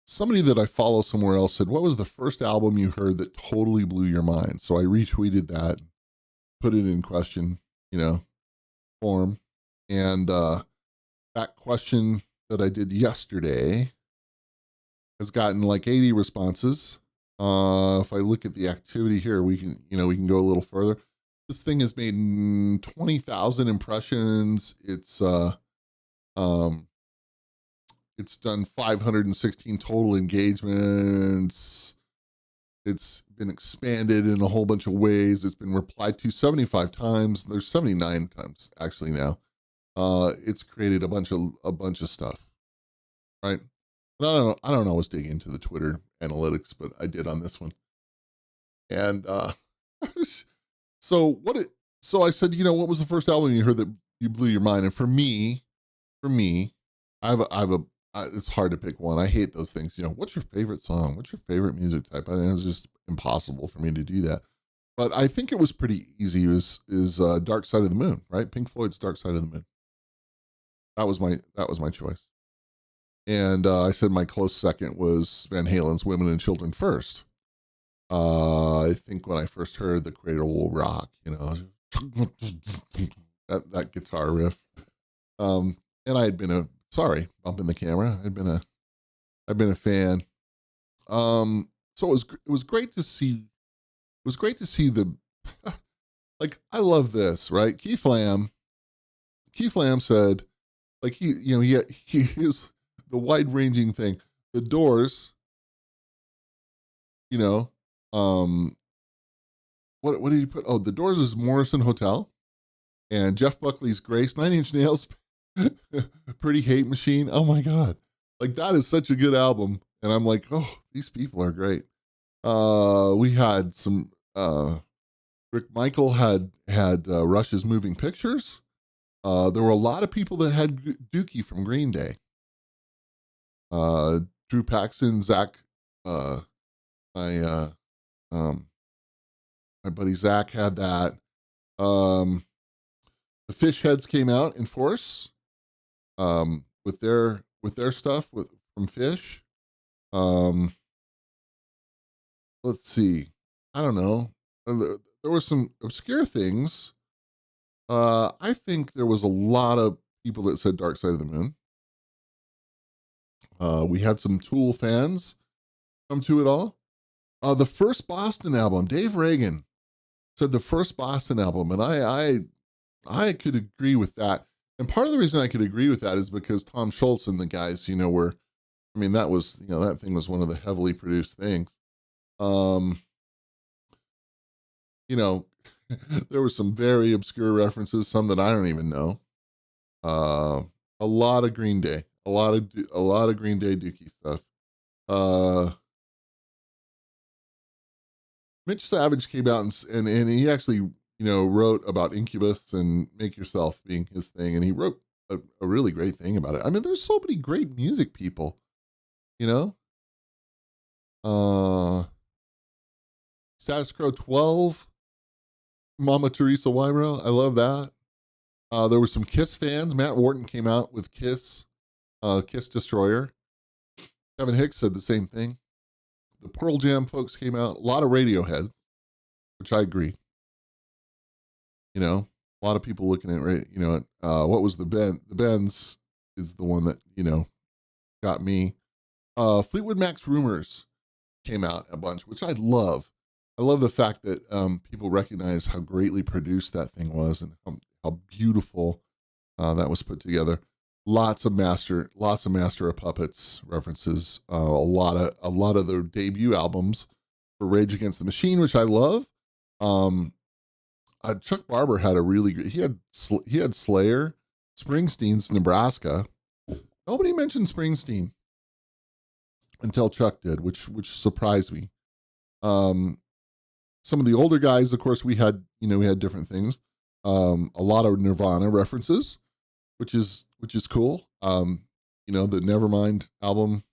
somebody that I follow somewhere else said, what was the first album you heard that totally blew your mind? So I retweeted that, put it in question, form. And that question that I did yesterday has gotten like 80 responses. If I look at the activity here, we can go a little further. This thing has made 20,000 impressions. It's done 516 total engagements. It's been expanded in a whole bunch of ways. It's been replied to 75 times. There's 79 times actually now. It's created a bunch of stuff, right? And I don't always dig into the Twitter analytics, but I did on this one. And so I said, what was the first album you heard that you blew your mind? And for me, it's hard to pick one. I hate those things. What's your favorite song? What's your favorite music type? It's just impossible for me to do that. But I think it was pretty easy. Is Dark Side of the Moon, right? Pink Floyd's Dark Side of the Moon. That was my choice. And I said my close second was Van Halen's Women and Children First. I think when I first heard The Cradle Will Rock, that guitar riff. And I had been bumping the camera. I'd been a fan. So it was great to see. It was great to see the, like, I love this, right? Keith Lamb said, like, he is the wide ranging thing. The Doors, what did he put? Oh, The Doors is Morrison Hotel. and Jeff Buckley's Grace, 9 Inch Nails, Pretty Hate Machine. Oh my God. Like, that is such a good album. And I'm like, oh, these people are great. We had some, Rick Michael had Rush's Moving Pictures. There were a lot of people that had Dookie from Green Day. Drew Paxton, Zach, my buddy Zach had that. The Fish Heads came out in force, with their stuff from Fish. Let's see. I don't know. There were some obscure things. I think there was a lot of people that said Dark Side of the Moon. We had some Tool fans come to it all. The first Boston album, Dave Reagan said the first Boston album, and I could agree with that. And part of the reason I could agree with that is because Tom Schultz and the guys, were, I mean, that was, that thing was one of the heavily produced things. There were some very obscure references, some that I don't even know. A lot of Green Day, a lot of Green Day Dookie stuff. Mitch Savage came out and he actually, wrote about Incubus and Make Yourself being his thing. And he wrote a really great thing about it. I mean, there's so many great music people, Status Quo 12, Mama Teresa Wybro. I love that. There were some Kiss fans. Matt Wharton came out with Kiss, Kiss Destroyer. Kevin Hicks said the same thing. The Pearl Jam folks came out. A lot of Radiohead, which I agree. A lot of people looking at, what was the Benz is the one that, got me. Fleetwood Mac's Rumors came out a bunch, which I love. I love the fact that people recognize how greatly produced that thing was and how beautiful that was put together. Lots of Master of Puppets references. A lot of their debut albums for Rage Against the Machine, which I love. Chuck Barber had a really good. He had Slayer, Springsteen's Nebraska. Nobody mentioned Springsteen until Chuck did, which surprised me. Some of the older guys, of course, we had different things. A lot of Nirvana references, which is cool. The Nevermind album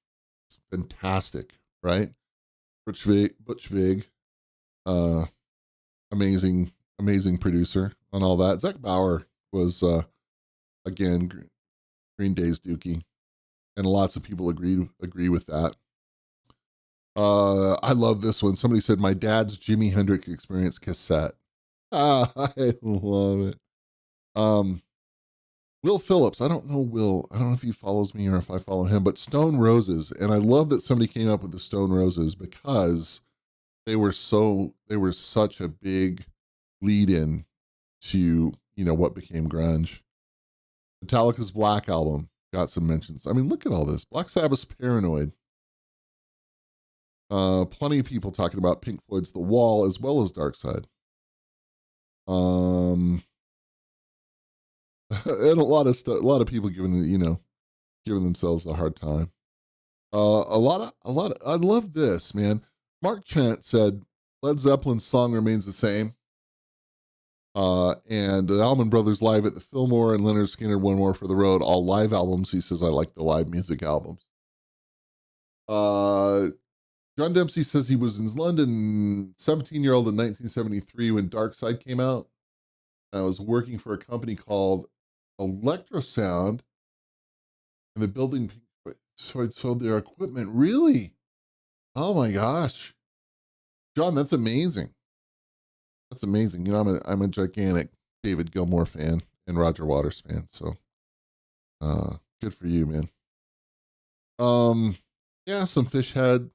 is fantastic, right? Butch Vig, amazing producer on all that. Zach Bauer was again Green Day's Dookie, and lots of people agree with that. I love this one. Somebody said my dad's Jimi Hendrix Experience cassette. I love it. Will Phillips. I don't know if he follows me or if I follow him, but Stone Roses. And I love that somebody came up with the Stone Roses because they were such a big lead in to, what became grunge. Metallica's Black Album got some mentions. I mean, look at all this. Black Sabbath's Paranoid. Plenty of people talking about Pink Floyd's The Wall as well as Dark Side. And a lot of people giving themselves a hard time. I love this, man. Mark Trent said Led Zeppelin's song remains the same. And the Allman Brothers live at the Fillmore and Leonard Skinner One More for the Road, all live albums. He says, I like the live music albums. John Dempsey says he was in London, 17-year-old in 1973 when Dark Side came out. I was working for a company called Electrosound, and the building, so I sold their equipment. Really? Oh my gosh. John, that's amazing. That's amazing. I'm a gigantic David Gilmour fan and Roger Waters fan. So, good for you, man. Yeah, some Fish Head,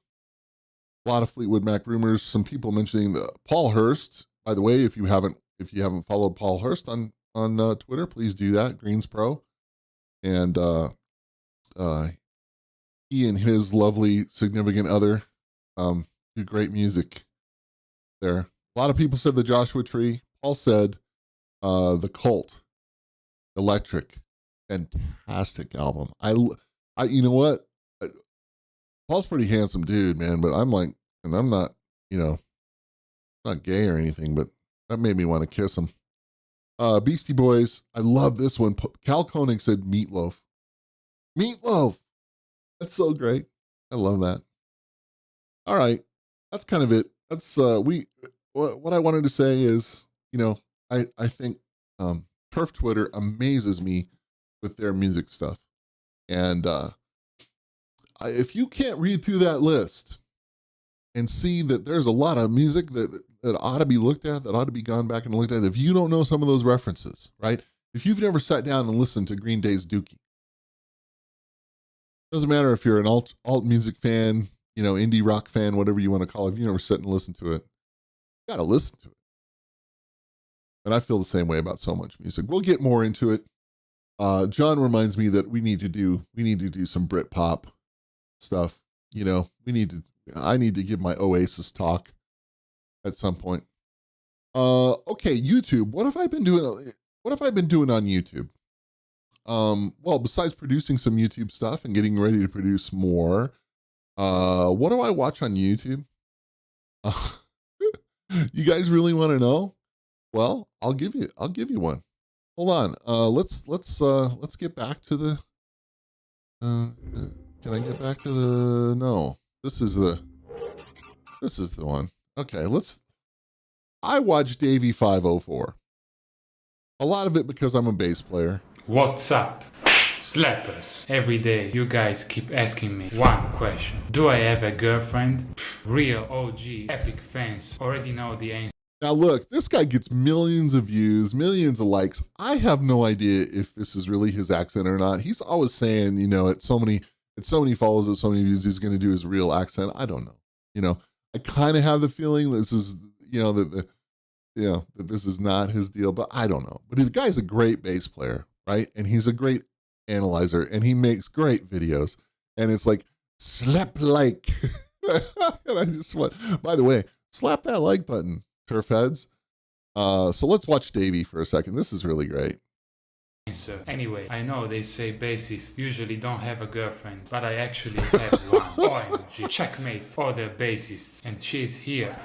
a lot of Fleetwood Mac rumors. Some people mentioning the Paul Hurst. By the way, if you haven't followed Paul Hurst on Twitter, please do that. Greens Pro, and he and his lovely significant other do great music there. A lot of people said the Joshua Tree. Paul said The Cult, Electric, fantastic album. You know what? Paul's pretty handsome dude, man, but I'm like, and I'm not, not gay or anything, but that made me want to kiss him. Beastie Boys, I love this one. Cal Koenig said Meatloaf. Meatloaf. That's so great. I love that. All right. That's kind of it. That's what I wanted to say is, I think Turf Twitter amazes me with their music stuff. And if you can't read through that list and see that there's a lot of music that ought to be looked at, that ought to be gone back and looked at, if you don't know some of those references, right? If you've never sat down and listened to Green Day's Dookie, doesn't matter if you're an alt music fan, indie rock fan, whatever you want to call it, if you never sit and listen to it, you got to listen to it. And I feel the same way about so much music. We'll get more into it. John reminds me that we need to do some Britpop stuff. I need to give my Oasis talk at some point. Okay, YouTube. What have I been doing on YouTube? Well, besides producing some YouTube stuff and getting ready to produce more, what do I watch on YouTube? You guys really want to know? Well, I'll give you one. Hold on. Let's get back to the. Can I get back to the? No. This is the one. Okay. I watch Davey 504. A lot of it because I'm a bass player. What's up? Slappers. Every day you guys keep asking me one question. Do I have a girlfriend? Real OG epic fans already know the answer. Now look, this guy gets millions of views, millions of likes. I have no idea if this is really his accent or not. He's always saying, at so many follows, at so many views, he's going to do his real accent. I don't know. I kind of have the feeling this is, that this is not his deal, but I don't know. But the guy's a great bass player, right? And he's a great analyzer, and he makes great videos. And it's like, slap like. And I just want, by the way, slap that like button, turf heads. So let's watch Davey for a second. This is really great. Anyway, I know they say bassists usually don't have a girlfriend, but I actually have one. OMG, checkmate other bassists, and she's here.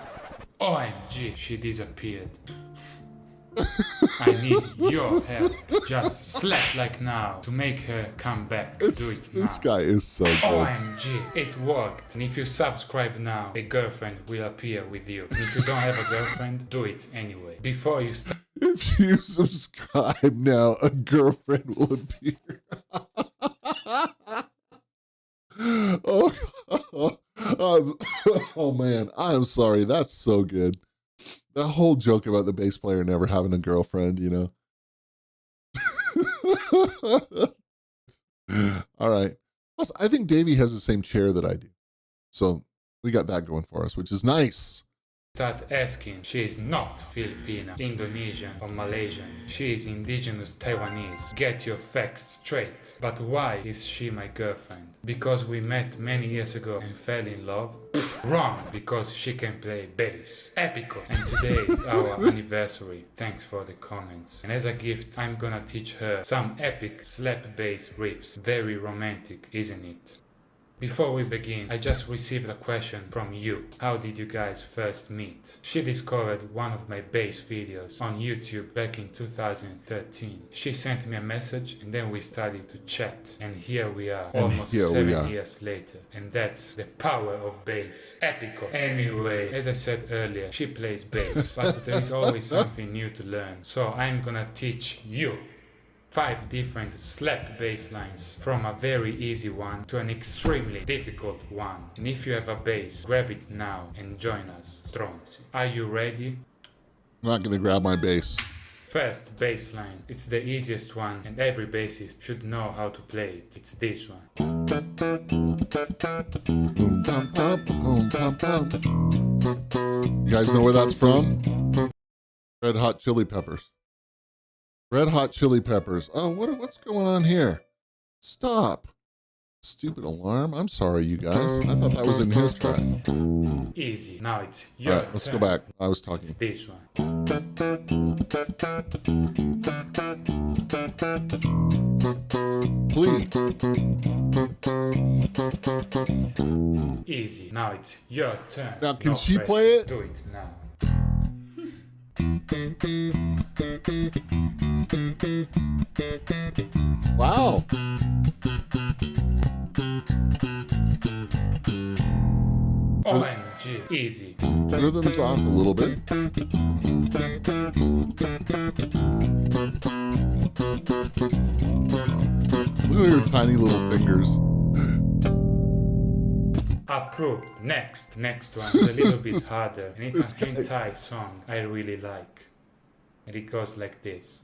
OMG, she disappeared. I need your help. Just slap like now to make her come back. Do it now. This guy is so good. OMG, it worked. And if you subscribe now, a girlfriend will appear with you. And if you don't have a girlfriend, do it anyway. Before you start. If you subscribe now, a girlfriend will appear. Oh man, I'm sorry. That's so good. The whole joke about the bass player never having a girlfriend, All right. Plus, I think Davey has the same chair that I do. So we got that going for us, which is nice. Start asking, she is not Filipina, Indonesian or Malaysian. She is indigenous Taiwanese. Get your facts straight. But why is she my girlfriend? Because we met many years ago and fell in love? Wrong, because she can play bass. Epico. And today is our anniversary. Thanks for the comments. And as a gift, I'm gonna teach her some epic slap bass riffs. Very romantic, isn't it? Before we begin, I just received a question from you. How did you guys first meet? She discovered one of my bass videos on YouTube back in 2013. She sent me a message and then we started to chat. And here we are, almost 7 years later. And that's the power of bass. Epico. Anyway, as I said earlier, she plays bass, but there is always something new to learn. So I'm gonna teach you 5 different slap bass lines, from a very easy one to an extremely difficult one. And if you have a bass, grab it now and join us, Stronzi. Are you ready? I'm not going to grab my bass. First bass line. It's the easiest one and every bassist should know how to play it. It's this one. You guys know where that's from? Red Hot Chili Peppers. Red Hot Chili Peppers. Oh, what's going on here? Stop. Stupid alarm. I'm sorry, you guys. I thought that was in his track. Easy. Now it's All your right, let's go turn. back. I was talking. It's this one. Please. Easy. Now it's your turn. Now, can No she pressure. play it? Do it now. Wow. OMG. Easy. Rhythm's off a little bit. Look at her tiny little fingers. Approved. Next. Next one is a little bit harder. And this it's a guy- hentai song I really like. And it goes like this.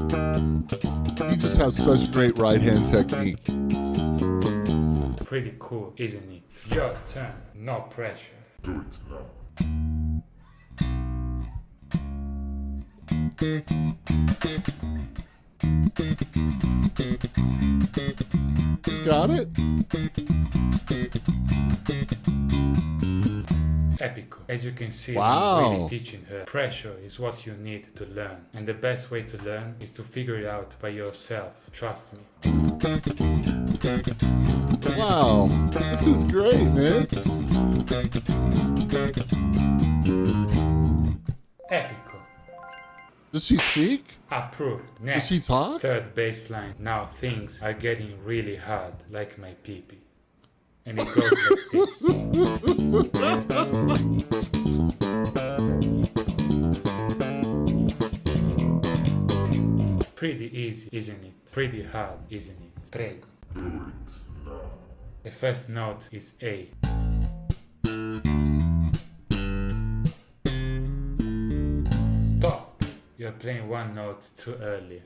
He just has such great right hand technique. Pretty cool, isn't it? Your turn. No pressure. He's got it. Epico. As you can see, Wow. I'm really teaching her. Pressure is what you need to learn. And the best way to learn is to figure it out by yourself. Trust me. Wow. This is great, man. Epico. Does she speak? Approved. Does Next. she talk? Third baseline. Now things are getting really hard, like my pee-pee. And it goes like this. Pretty easy, isn't it? Pretty hard, isn't it? Prego. The first note is A. Stop! You're playing one note too early.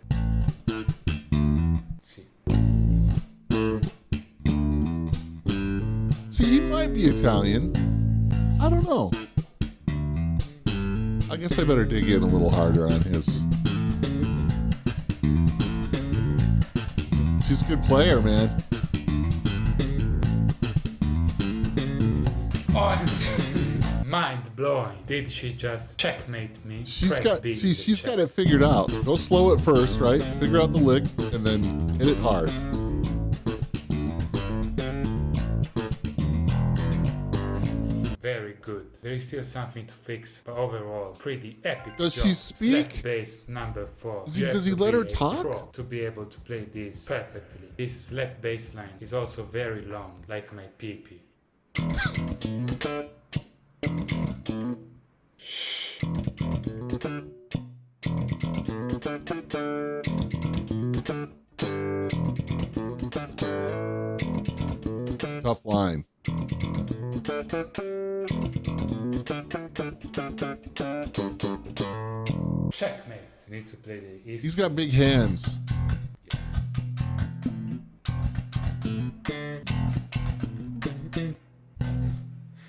See. See, he might be Italian. I don't know. I guess I better dig in a little harder on his. She's a good player, man. Oh, mind blowing. Did she just checkmate me? She's Press got B see, to she's check. got it figured out. Go slow at first, right? Figure out the lick and then hit it hard. Very good. There is still something to fix, but overall, pretty epic. Does job. she speak? Slap bass number 4. Does he- You have does he to let be her a talk? pro to be able to play this perfectly. This slap bass line is also very long, like my pee-pee. Tough line. Checkmate. You need to play the East. He's got big hands.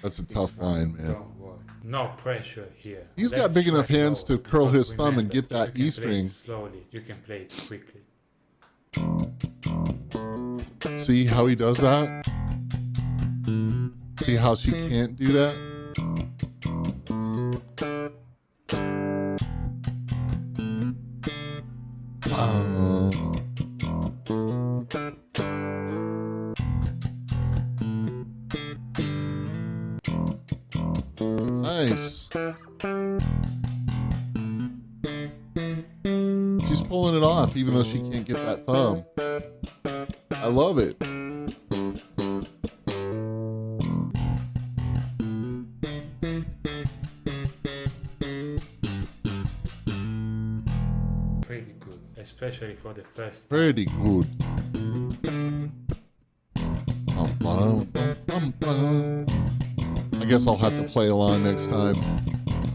That's a tough line, man. Don't worry. No pressure here. He's got Let's big enough try hands slow, to curl but his thumb and remember, get that if you E can play it string. slowly, you can play it quickly. See how he does that? See how she can't do that? Nice. She's pulling it off even though she can't get that thumb. I love it. Pretty good, especially for the first. Pretty good. I guess I'll have to play along next time.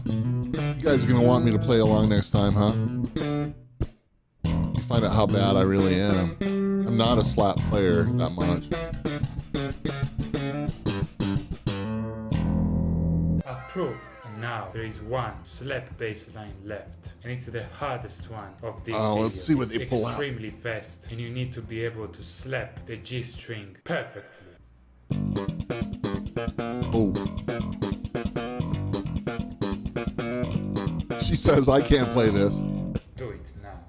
You guys are gonna want me to play along next time, huh? You find out how bad I really am. I'm not a slap player that much. Approved. And now there is one slap bass line left, and it's the hardest one of this video. Let's see what they pull out. Extremely fast, and you need to be able to slap the G string perfectly. Oh. She says I can't play this. Do it now.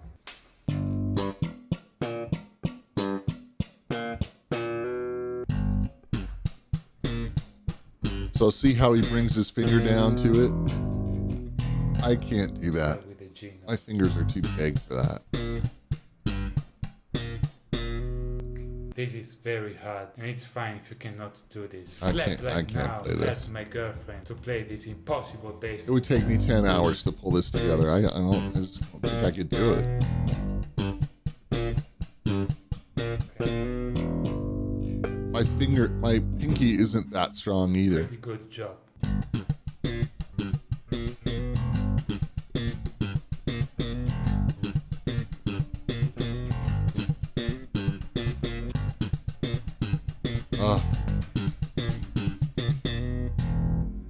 So see how he brings his finger down to it? I can't do that. With the G note. My fingers are too big for that. This is very hard, and it's fine if you cannot do this. I Slap can't like now. play this. Let my girlfriend to play this impossible bass. It would take me 10 hours to pull this together. I just don't think I could do it. My pinky isn't that strong either. Pretty good job.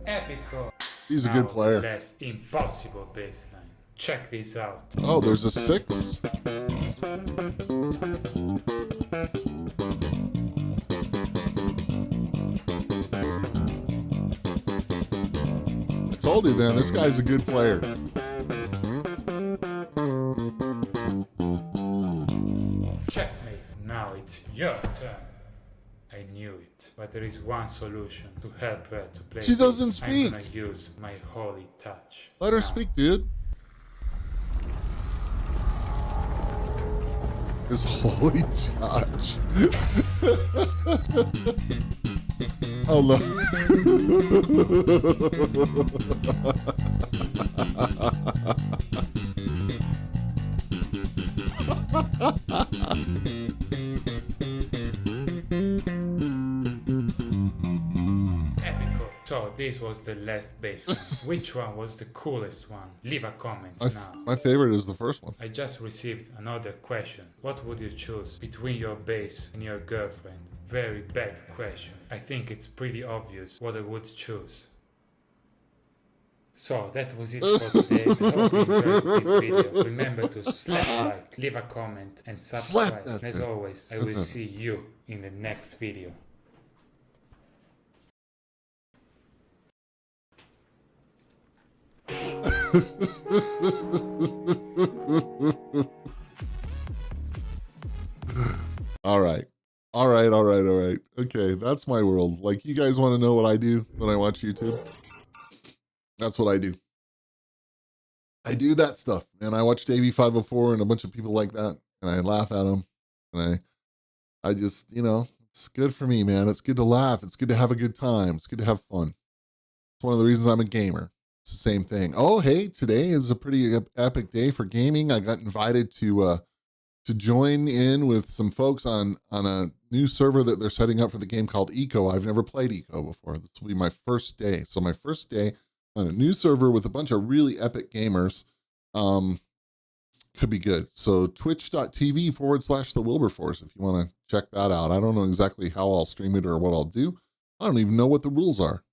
Epico. He's a good player. The last impossible bass line. Check this out. Oh, there's a 6. I told you, man, this guy's a good player. Checkmate. Now it's your turn. I knew it, but there is one solution to help her to play. She doesn't this. speak. I'm gonna use my holy touch. Let her Now. speak, dude. His holy touch. Oh, no. Epico. So this was the last bass line. Which one was the coolest one? Leave a comment now. My favorite is the first one. I just received another question. What would you choose between your bass and your girlfriend? Very bad question. I think it's pretty obvious what I would choose. So that was it for today. I hope you enjoyed this video. Remember to slap like, leave a comment and subscribe. And as always, I will see you in the next video. All right. Okay, that's my world. Like, you guys want to know what I do when I watch YouTube? That's what I do. I do that stuff, man. I watch Davey 504 and a bunch of people like that, and I laugh at them. And I just, it's good for me, man. It's good to laugh. It's good to have a good time. It's good to have fun. It's one of the reasons I'm a gamer. It's the same thing. Oh, hey, today is a pretty epic day for gaming. I got invited to join in with some folks on a new server that they're setting up for the game called Eco. I've never played Eco before. This will be my first day. So my first day on a new server with a bunch of really epic gamers could be good. So twitch.tv/the Wilberforce if you want to check that out. I don't know exactly how I'll stream it or what I'll do. I don't even know what the rules are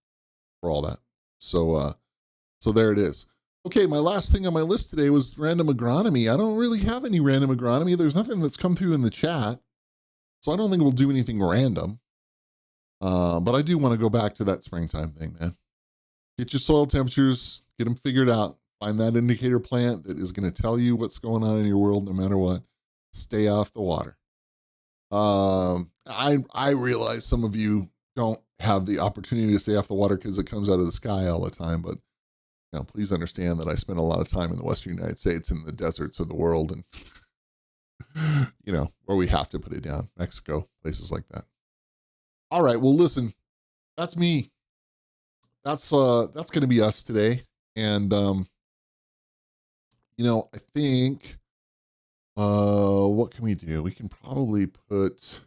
for all that. So there it is. Okay, my last thing on my list today was random agronomy. I don't really have any random agronomy. There's nothing that's come through in the chat. So I don't think we'll do anything random. But I do want to go back to that springtime thing, man. Get your soil temperatures, get them figured out. Find that indicator plant that is going to tell you what's going on in your world no matter what. Stay off the water. I realize some of you don't have the opportunity to stay off the water because it comes out of the sky all the time, but please understand that I spend a lot of time in the Western United States in the deserts of the world and, where we have to put it down. Mexico, places like that. All right. Well, listen, that's me. That's going to be us today. And, I think, what can we do? We can probably put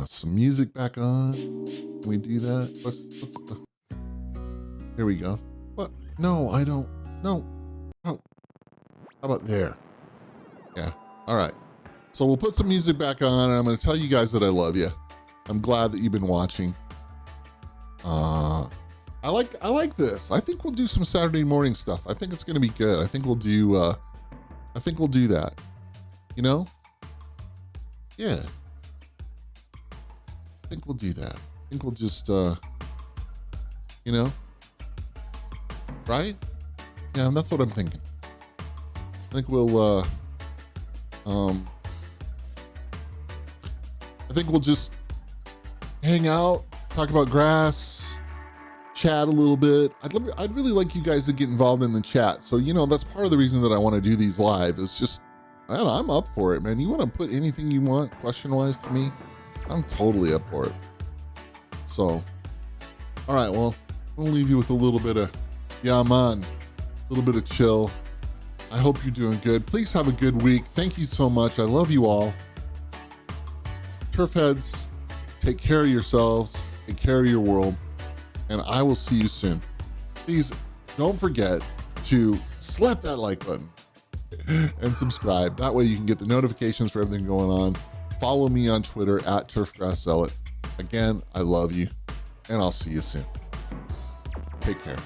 some music back on. Can we do that? Here we go. What? No, I don't. No. Oh. How about there? Yeah. All right. So we'll put some music back on, and I'm going to tell you guys that I love you. I'm glad that you've been watching. I like this. I think we'll do some Saturday morning stuff. I think it's going to be good. I think we'll do that. You know? Yeah. I think we'll do that. I think we'll just, you know, right? Yeah, that's what I'm thinking. I think we'll, I think we'll just hang out, talk about grass, chat a little bit. I'd really like you guys to get involved in the chat. So, you know, that's part of the reason that I want to do these live is just, I don't know, I'm up for it, man. You want to put anything you want question-wise to me? I'm totally up for it. So, all right, well, we'll leave you with a little bit of, yeah, man, a little bit of chill. I hope you're doing good. Please have a good week. Thank you so much. I love you all. Turf heads, take care of yourselves, take care of your world, and I will see you soon. Please don't forget to slap that like button and subscribe. That way you can get the notifications for everything going on. Follow me on Twitter at Turfgrass Zealot. Again, I love you, and I'll see you soon. Take care.